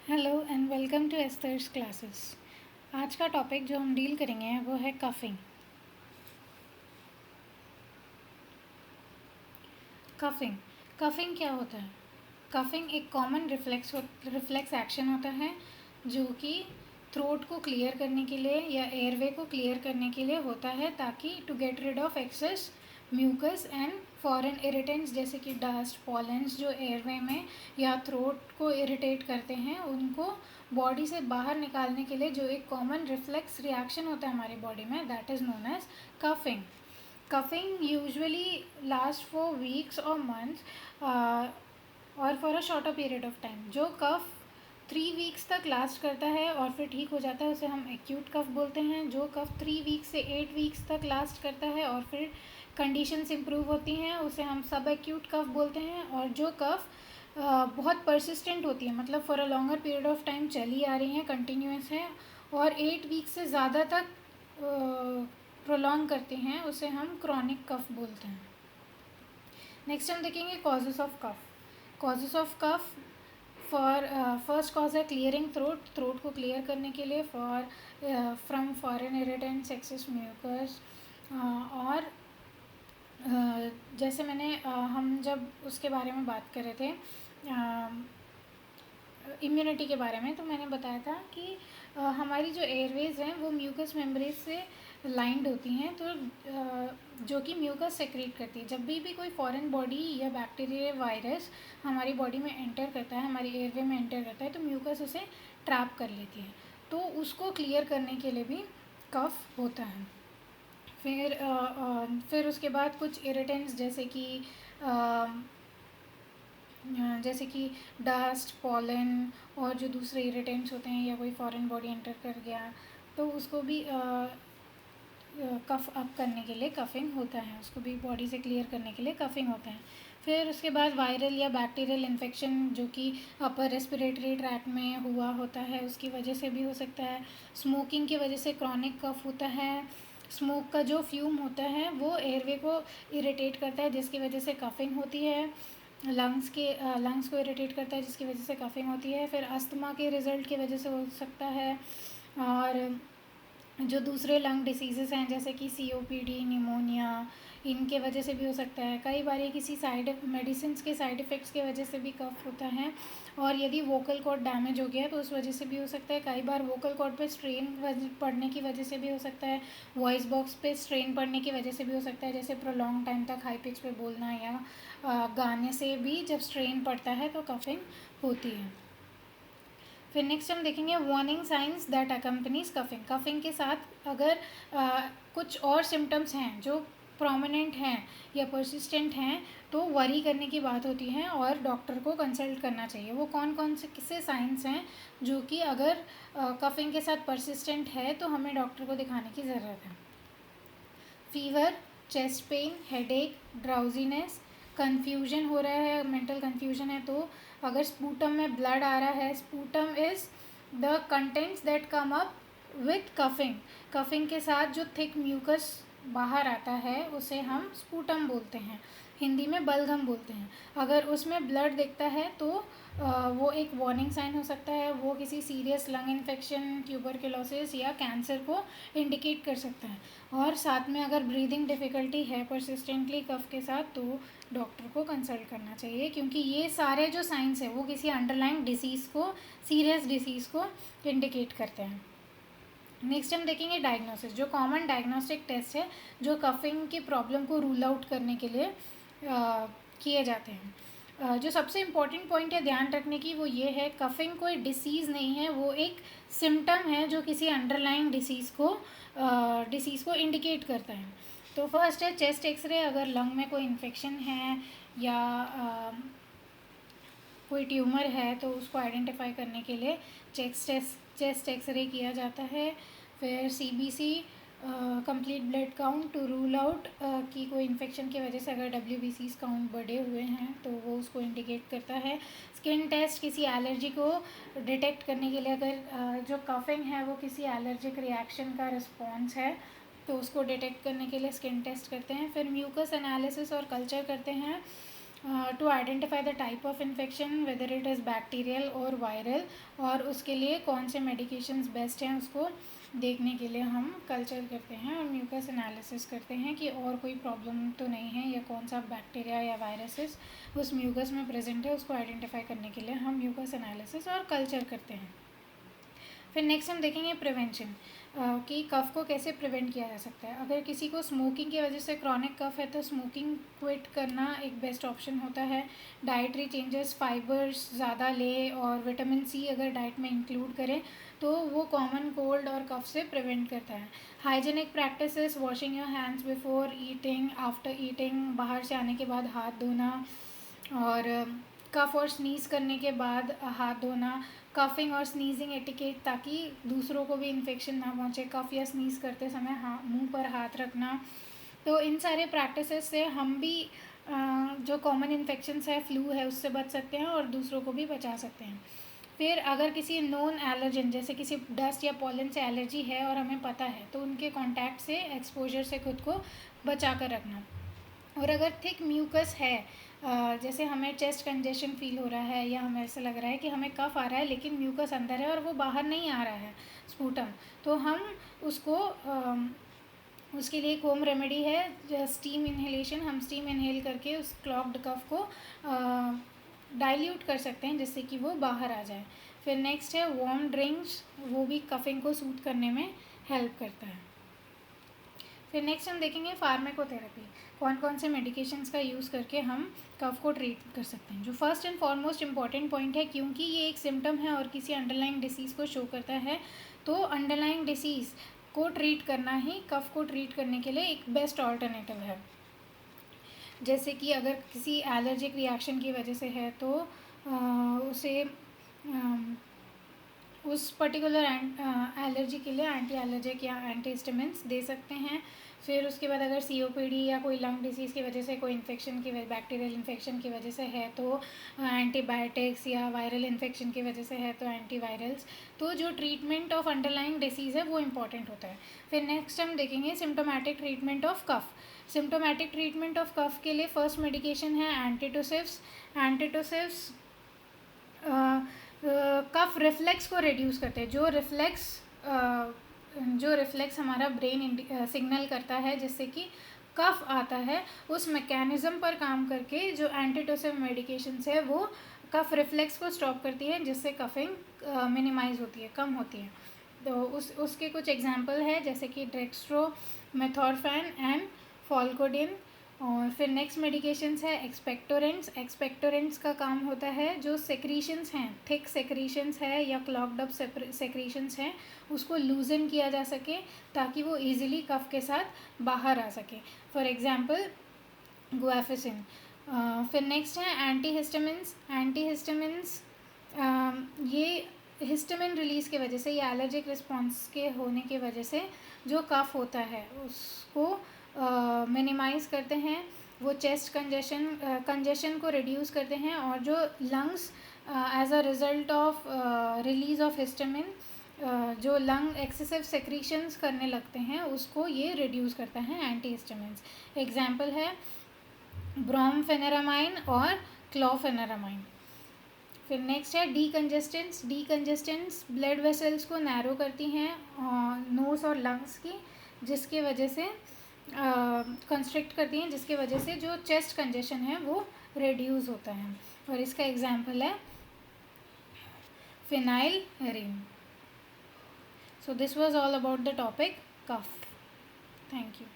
Hello and welcome to Esther's classes. आज का topic जो हम डील करेंगे वो है कफिंग। कफिंग कफिंग क्या होता है? कफिंग एक कॉमन रिफ्लेक्स एक्शन होता है जो कि थ्रोट को क्लियर करने के लिए या एयरवे को क्लियर करने के लिए होता है, ताकि to get rid of excess mucus and foreign irritants जैसे कि डस्ट पॉलेंस जो एयरवे में या थ्रोट को इरिटेट करते हैं, उनको बॉडी से बाहर निकालने के लिए जो एक कॉमन रिफ्लेक्स रिएक्शन होता है हमारी बॉडी में, that is known as coughing. Coughing usually last for weeks और मंथ्स और for a shorter period of time. जो कफ 3 वीक्स तक लास्ट करता है और फिर ठीक हो जाता है उसे हम एक्यूट कफ बोलते हैं। जो कफ 3 वीक्स से 8 वीक्स तक लास्ट करता है और फिर कंडीशंस इम्प्रूव होती हैं उसे हम सब एक्यूट कफ बोलते हैं। और जो कफ बहुत परसिस्टेंट होती है, मतलब for a longer period of time चली आ रही हैं, कंटिन्यूस है और 8 वीक्स से ज़्यादा तक प्रोलॉन्ग करते हैं, उसे हम क्रॉनिक कफ बोलते हैं। नेक्स्ट हम देखेंगे causes of cough. Causes of cough for first cause है क्लियरिंग थ्रोट को क्लियर करने के लिए, for from foreign irritants excess mucus. और जैसे मैंने हम जब उसके बारे में बात कर रहे थे इम्यूनिटी के बारे में, तो मैंने बताया था कि हमारी जो एयरवेज हैं वो म्यूकस मेम्ब्रेन से लाइंड होती हैं, तो जो कि म्यूकस सेक्रेट करती है। जब भी कोई फॉरेन बॉडी या बैक्टीरिया वायरस हमारी बॉडी में एंटर करता है, हमारी एयरवे में एंटर करता है, तो म्यूकस उसे ट्रैप कर लेती है, तो उसको क्लियर करने के लिए भी कफ होता है। फिर उसके बाद कुछ इरिटेंट्स जैसे कि डस्ट पॉलन और जो दूसरे इरिटेंट्स होते हैं, या कोई फॉरेन बॉडी एंटर कर गया तो उसको भी कफ अप करने के लिए कफिंग होता है, उसको भी बॉडी से क्लियर करने के लिए कफिंग होता है। फिर उसके बाद वायरल या बैक्टीरियल इन्फेक्शन जो कि अपर रेस्पिरेटरी ट्रैक्ट में हुआ होता है, उसकी वजह से भी हो सकता है। स्मोकिंग की वजह से क्रॉनिक कफ होता है। स्मोक का जो फ्यूम होता है वो एयरवे को इरिटेट करता है, जिसकी वजह से कफिंग होती है। लंग्स को इरिटेट करता है, जिसकी वजह से कफिंग होती है। फिर अस्थमा के रिज़ल्ट की वजह से हो सकता है। और जो दूसरे लंग डिसीज़ेज़ हैं जैसे कि COPD निमोनिया, इनके वजह से भी हो सकता है। कई बार ये किसी मेडिसिन के साइड इफ़ेक्ट्स की वजह से भी कफ होता है। और यदि वोकल कॉर्ड डैमेज हो गया तो उस वजह से भी हो सकता है। कई बार वोकल कॉर्ड पे स्ट्रेन पड़ने की वजह से भी हो सकता है। वॉइस बॉक्स पे स्ट्रेन पड़ने की वजह से भी हो सकता है, जैसे प्रोलॉन्ग टाइम तक हाई पिच पे बोलना या गाने से भी जब स्ट्रेन पड़ता है तो कफिंग होती है। फिर नेक्स्ट हम देखेंगे warning science that accompanies coughing. Coughing के साथ अगर कुछ और सिम्टम्स हैं जो प्रोमिनेंट हैं या परसिस्टेंट हैं तो वरी करने की बात होती है और डॉक्टर को कंसल्ट करना चाहिए। वो कौन कौन से किससे साइंस हैं जो कि अगर कफिंग के साथ परसिस्टेंट है तो हमें डॉक्टर को दिखाने की ज़रूरत है। Fever, chest pain, headache, drowsiness, confusion हो रहा है, मेंटल कन्फ्यूजन है, तो अगर स्पूटम में ब्लड आ रहा है, sputum is the contents that come up with coughing. Coughing के साथ जो थिक म्यूकस बाहर आता है उसे हम स्पूटम बोलते हैं, हिंदी में बलगम बोलते हैं। अगर उसमें ब्लड दिखता है तो वो एक वार्निंग साइन हो सकता है, वो किसी सीरियस लंग इन्फेक्शन, ट्यूबरकुलोसिस या कैंसर को इंडिकेट कर सकता है। और साथ में अगर ब्रीदिंग डिफ़िकल्टी है परसिस्टेंटली कफ के साथ तो डॉक्टर को कंसल्ट करना चाहिए, क्योंकि ये सारे जो साइंस है वो किसी अंडरलाइंग डिसीज़ को, सीरियस डिसीज़ को इंडिकेट करते हैं। नेक्स्ट हम देखेंगे डायग्नोसिस, जो कॉमन डायग्नोस्टिक टेस्ट है जो कफिंग की प्रॉब्लम को रूल आउट करने के लिए किए जाते हैं। जो सबसे इम्पॉर्टेंट पॉइंट है ध्यान रखने की वो ये है, कफिंग कोई डिसीज़ नहीं है, वो एक सिम्टम है जो किसी अंडरलाइंग डिसीज़ को इंडिकेट करता है। तो फर्स्ट है चेस्ट एक्सरे। अगर लंग में कोई इन्फेक्शन है या कोई ट्यूमर है तो उसको आइडेंटिफाई करने के लिए चेस्ट एक्सरे किया जाता है। फिर CBC, complete blood count to rule out कि कोई इन्फेक्शन की वजह से अगर WBCs काउंट बढ़े हुए हैं तो वो उसको इंडिकेट करता है। स्किन टेस्ट किसी एलर्जी को डिटेक्ट करने के लिए, अगर जो कफिंग है वो किसी एलर्जिक रिएक्शन का रिस्पॉन्स है तो उसको डिटेक्ट करने के लिए स्किन टेस्ट करते हैं। फिर म्यूकस एनालिसिस और कल्चर करते हैं। To identify the type of infection, whether it is bacterial और वायरल, और उसके लिए कौन से मेडिकेशंस बेस्ट हैं उसको देखने के लिए हम कल्चर करते हैं और म्यूकस एनालिसिस करते हैं कि और कोई प्रॉब्लम तो नहीं है या कौन सा बैक्टीरिया या वायरसेस उस म्यूकस में प्रेजेंट है, उसको आइडेंटिफाई करने के लिए हम म्यूकस एनालिसिस और कल्चर करते हैं। फिर नेक्स्ट हम देखेंगे प्रिवेंशन, कि कफ़ को कैसे प्रिवेंट किया जा सकता है। अगर किसी को स्मोकिंग की वजह से क्रॉनिक कफ़ है तो स्मोकिंग क्विट करना एक बेस्ट ऑप्शन होता है। डाइटरी चेंजेस, फाइबर्स ज़्यादा ले और विटामिन सी अगर डाइट में इंक्लूड करें तो वो कॉमन कोल्ड और कफ़ से प्रिवेंट करता है। Hygienic practices, washing your hands before eating, after eating, बाहर से आने के बाद हाथ धोना, और कफ़ और स्नीज़ करने के बाद हाथ धोना, कफिंग और स्नीजिंग एटिकेट ताकि दूसरों को भी इन्फेक्शन ना पहुंचे, कफ़ या स्नीज़ करते समय मुंह पर हाथ रखना। तो इन सारे प्रैक्टिसेस से हम भी जो कॉमन इन्फेक्शंस है, फ्लू है, उससे बच सकते हैं और दूसरों को भी बचा सकते हैं। फिर अगर किसी नॉन एलर्जन जैसे किसी डस्ट या पॉलन से एलर्जी है और हमें पता है तो उनके कांटेक्ट से, एक्सपोजर से खुद को बचा कर रखना। और अगर थिक म्यूकस है, जैसे हमें चेस्ट कंजेशन फील हो रहा है या हमें ऐसा लग रहा है कि हमें कफ आ रहा है लेकिन म्यूकस अंदर है और वो बाहर नहीं आ रहा है, स्पूटम, तो हम उसको उसके लिए एक होम रेमेडी है स्टीम इन्हेलेशन। हम स्टीम इन्हेल करके उस क्लॉग्ड कफ को डाइल्यूट कर सकते हैं जिससे कि वो बाहर आ जाए। फिर नेक्स्ट है वार्म ड्रिंक्स, वो भी कफिंग को सूट करने में हेल्प करता है। फिर नेक्स्ट हम देखेंगे फार्माकोथेरेपी, कौन कौन से मेडिकेशंस का यूज़ करके हम कफ को ट्रीट कर सकते हैं। जो first and foremost important point है, क्योंकि ये एक सिम्टम है और किसी अंडरलाइंग डिसीज़ को शो करता है, तो अंडरलाइंग डिसीज़ को ट्रीट करना ही कफ को ट्रीट करने के लिए एक बेस्ट ऑल्टरनेटिव है। जैसे कि अगर किसी एलर्जिक रिएक्शन की वजह से है तो उसे उस पर्टिकुलर एलर्जी के लिए एंटी एलर्जिक या एंटी हिस्टामिन्स दे सकते हैं। फिर उसके बाद अगर सीओपीडी या कोई लंग डिसीज़ की वजह से, कोई इन्फेक्शन की बैक्टीरियल इन्फेक्शन की वजह से है तो एंटीबायोटिक्स, या वायरल इन्फेक्शन की वजह से है तो एंटीवायरल्स। तो जो ट्रीटमेंट ऑफ अंडरलाइंग डिसीज़ है वो इम्पॉर्टेंट होता है। फिर नेक्स्ट हम देखेंगे symptomatic treatment of cough. Symptomatic treatment of cough के लिए फर्स्ट मेडिकेशन है एंटीटोसिव्स। एंटीटोसिव्स कफ रिफ्लेक्स को रिड्यूस करते हैं। जो रिफ्लेक्स हमारा ब्रेन सिग्नल करता है जिससे कि कफ आता है, उस मैकेनिज़्म पर काम करके जो एंटीटोसिव मेडिकेशंस है वो कफ रिफ्लेक्स को स्टॉप करती है जिससे कफिंग मिनिमाइज होती है, कम होती है। तो उसके कुछ एग्जांपल है जैसे कि डेक्स्ट्रो, मेथॉर्फैन एंड फॉल्कोडिन। और फिर नेक्स्ट मेडिकेशंस है एक्सपेक्टोरेंट्स। एक्सपेक्टोरेंट्स का काम होता है जो सेक्रीशंस हैं, थिक सेक्रीशंस है या क्लॉग्ड अप सेक्रीशंस हैं, उसको लूजन किया जा सके ताकि वो इजीली कफ के साथ बाहर आ सके। For example guaifenesin. फिर नेक्स्ट है एंटी हिस्टामिन्स। एंटी हिस्टामिन्स ये हिस्टामिन रिलीज़ की वजह से या एलर्जिक रिस्पॉन्स के होने की वजह से जो कफ होता है उसको मिनिमाइज़ करते हैं। वो चेस्ट कंजेशन को रिड्यूस करते हैं और जो lungs as a result of release of histamine जो लंग एक्सेसिव सेक्रीशंस करने लगते हैं उसको ये रिड्यूस करता है एंटी हिस्टामिन्स। एग्जाम्पल है ब्रोमफेनेरामाइन और क्लोफेनेरामाइन। फिर नेक्स्ट है डीकंजेस्टेंट्स। डीकंजेस्टेंट्स ब्लड वेसल्स को नैरो करती हैं नोज़ और लंग्स की, जिसके वजह से कंस्ट्रिक्ट करती हैं, जिसके वजह से जो चेस्ट कंजेशन है वो रिड्यूस होता है। और इसका एग्जांपल है फिनाइलरीन। So this was all about the topic cough. Thank you.